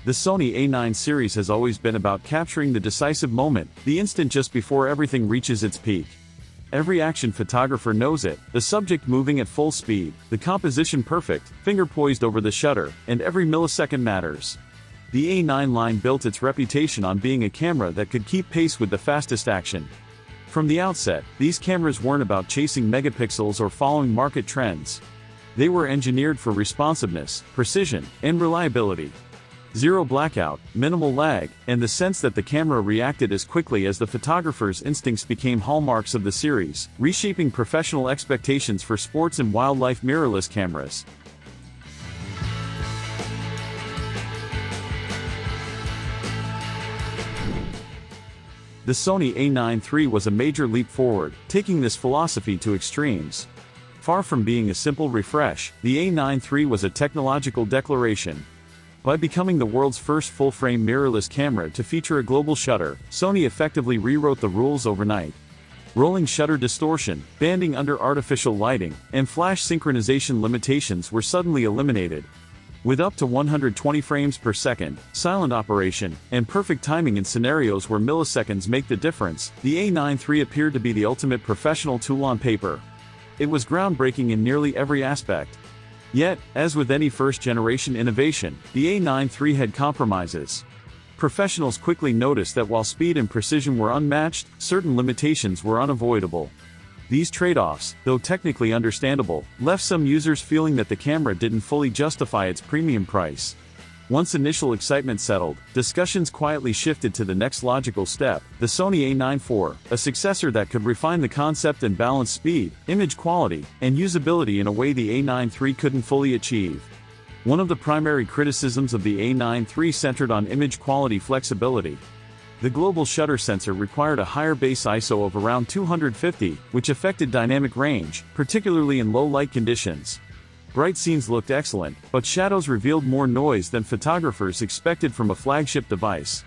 The Sony A9 series has always been about capturing the decisive moment, the instant just before everything reaches its peak. Every action photographer knows it, the subject moving at full speed, the composition perfect, finger poised over the shutter, and every millisecond matters. The A9 line built its reputation on being a camera that could keep pace with the fastest action. From the outset, these cameras weren't about chasing megapixels or following market trends. They were engineered for responsiveness, precision, and reliability. Zero blackout, minimal lag, and the sense that the camera reacted as quickly as the photographer's instincts became hallmarks of the series, reshaping professional expectations for sports and wildlife mirrorless cameras. The Sony A9 III was a major leap forward, taking this philosophy to extremes. Far from being a simple refresh, the A9 III was a technological declaration. By becoming the world's first full-frame mirrorless camera to feature a global shutter, Sony effectively rewrote the rules overnight. Rolling shutter distortion, banding under artificial lighting, and flash synchronization limitations were suddenly eliminated. With up to 120 frames per second, silent operation, and perfect timing in scenarios where milliseconds make the difference, the A9 III appeared to be the ultimate professional tool on paper. It was groundbreaking in nearly every aspect. Yet, as with any first-generation innovation, the A9 III had compromises. Professionals quickly noticed that while speed and precision were unmatched, certain limitations were unavoidable. These trade-offs, though technically understandable, left some users feeling that the camera didn't fully justify its premium price. Once initial excitement settled, discussions quietly shifted to the next logical step, the Sony A9 IV, a successor that could refine the concept and balance speed, image quality, and usability in a way the A9 III couldn't fully achieve. One of the primary criticisms of the A9 III centered on image quality flexibility. The global shutter sensor required a higher base ISO of around 250, which affected dynamic range, particularly in low light conditions. Bright scenes looked excellent, but shadows revealed more noise than photographers expected from a flagship device.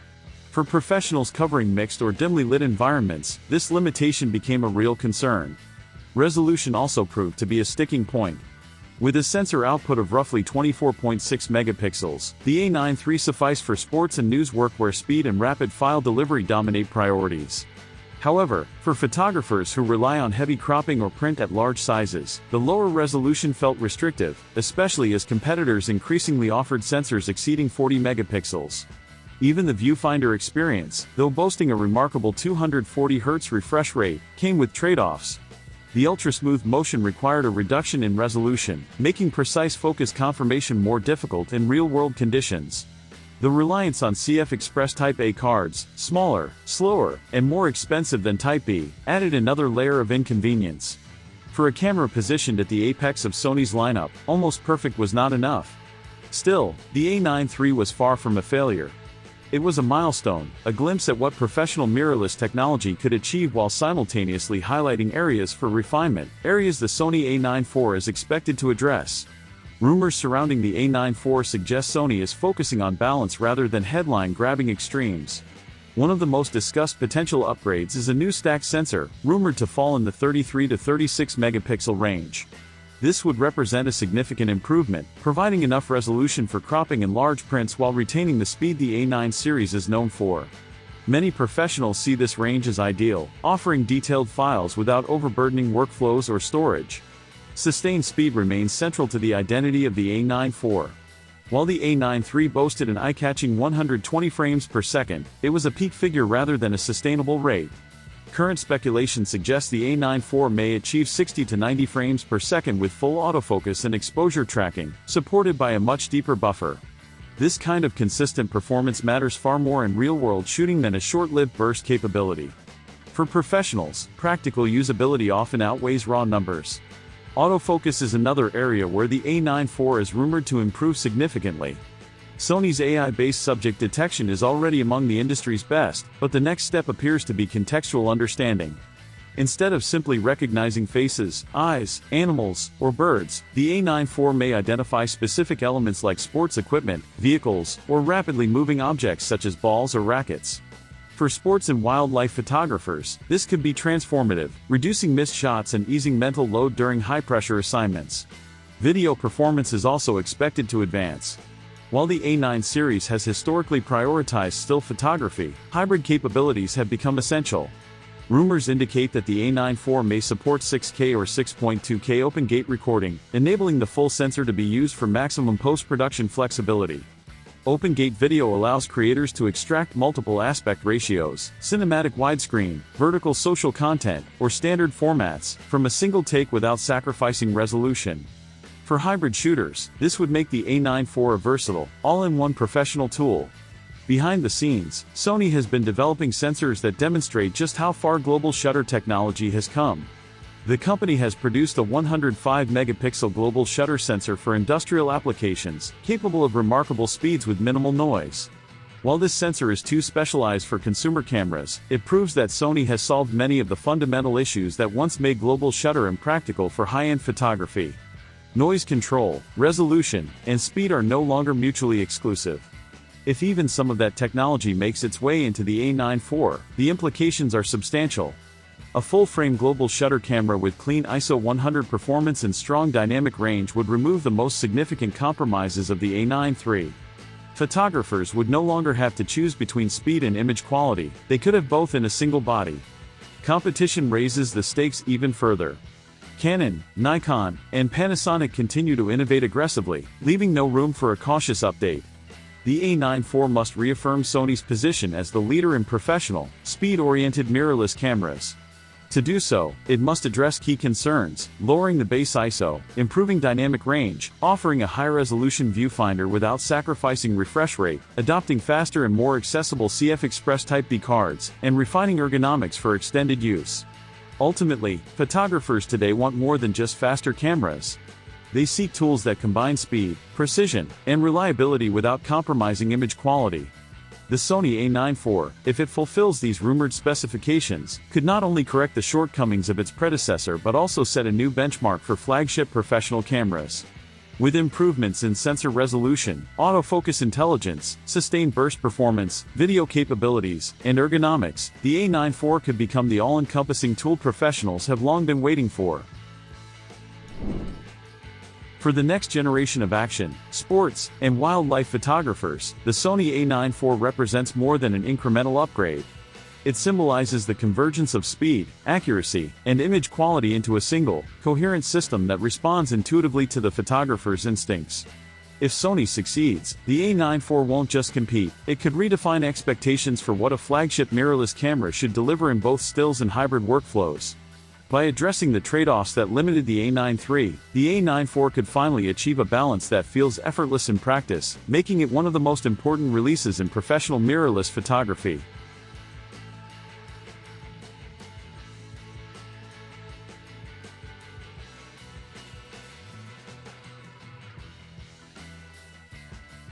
For professionals covering mixed or dimly lit environments, this limitation became a real concern. Resolution also proved to be a sticking point. With a sensor output of roughly 24.6 megapixels, the A9 III sufficed for sports and news work where speed and rapid file delivery dominate priorities. However, for photographers who rely on heavy cropping or print at large sizes, the lower resolution felt restrictive, especially as competitors increasingly offered sensors exceeding 40 megapixels. Even the viewfinder experience, though boasting a remarkable 240 Hz refresh rate, came with trade-offs. The ultra-smooth motion required a reduction in resolution, making precise focus confirmation more difficult in real-world conditions. The reliance on CF Express Type A cards, smaller, slower, and more expensive than Type B, added another layer of inconvenience. For a camera positioned at the apex of Sony's lineup, almost perfect was not enough. Still, the A9 III was far from a failure. It was a milestone, a glimpse at what professional mirrorless technology could achieve while simultaneously highlighting areas for refinement, areas the Sony A9 IV is expected to address. Rumors surrounding the A9 IV suggest Sony is focusing on balance rather than headline-grabbing extremes. One of the most discussed potential upgrades is a new stack sensor, rumored to fall in the 33 to 36 megapixel range. This would represent a significant improvement, providing enough resolution for cropping and large prints while retaining the speed the A9 series is known for. Many professionals see this range as ideal, offering detailed files without overburdening workflows or storage. Sustained speed remains central to the identity of the A9 IV. While the A9 III boasted an eye-catching 120 frames per second, it was a peak figure rather than a sustainable rate. Current speculation suggests the A9 IV may achieve 60 to 90 frames per second with full autofocus and exposure tracking, supported by a much deeper buffer. This kind of consistent performance matters far more in real-world shooting than a short-lived burst capability. For professionals, practical usability often outweighs raw numbers. Autofocus is another area where the A9 IV is rumored to improve significantly. Sony's AI-based subject detection is already among the industry's best, but the next step appears to be contextual understanding. Instead of simply recognizing faces, eyes, animals, or birds, the A9 IV may identify specific elements like sports equipment, vehicles, or rapidly moving objects such as balls or rackets. For sports and wildlife photographers, this could be transformative, reducing missed shots and easing mental load during high-pressure assignments. Video performance is also expected to advance. While the A9 series has historically prioritized still photography, hybrid capabilities have become essential. Rumors indicate that the A9 IV may support 6K or 6.2K open-gate recording, enabling the full sensor to be used for maximum post-production flexibility. Open-gate video allows creators to extract multiple aspect ratios, cinematic widescreen, vertical social content, or standard formats, from a single take without sacrificing resolution. For hybrid shooters, this would make the A9 IV a versatile, all-in-one professional tool. Behind the scenes, Sony has been developing sensors that demonstrate just how far global shutter technology has come. The company has produced a 105-megapixel global shutter sensor for industrial applications, capable of remarkable speeds with minimal noise. While this sensor is too specialized for consumer cameras, it proves that Sony has solved many of the fundamental issues that once made global shutter impractical for high-end photography. Noise control, resolution, and speed are no longer mutually exclusive. If even some of that technology makes its way into the A9 IV, the implications are substantial. A full-frame global shutter camera with clean ISO 100 performance and strong dynamic range would remove the most significant compromises of the A9 III. Photographers would no longer have to choose between speed and image quality, they could have both in a single body. Competition raises the stakes even further. Canon, Nikon, and Panasonic continue to innovate aggressively, leaving no room for a cautious update. The A9 IV must reaffirm Sony's position as the leader in professional, speed-oriented mirrorless cameras. To do so, it must address key concerns, lowering the base ISO, improving dynamic range, offering a high-resolution viewfinder without sacrificing refresh rate, adopting faster and more accessible CF Express Type B cards, and refining ergonomics for extended use. Ultimately, photographers today want more than just faster cameras. They seek tools that combine speed, precision, and reliability without compromising image quality. The Sony A9 IV, if it fulfills these rumored specifications, could not only correct the shortcomings of its predecessor but also set a new benchmark for flagship professional cameras. With improvements in sensor resolution, autofocus intelligence, sustained burst performance, video capabilities, and ergonomics, the A9 IV could become the all-encompassing tool professionals have long been waiting for. For the next generation of action, sports, and wildlife photographers, the Sony A9 IV represents more than an incremental upgrade. It symbolizes the convergence of speed, accuracy, and image quality into a single, coherent system that responds intuitively to the photographer's instincts. If Sony succeeds, the A9 IV won't just compete, it could redefine expectations for what a flagship mirrorless camera should deliver in both stills and hybrid workflows. By addressing the trade-offs that limited the A9 III, the A9 IV could finally achieve a balance that feels effortless in practice, making it one of the most important releases in professional mirrorless photography.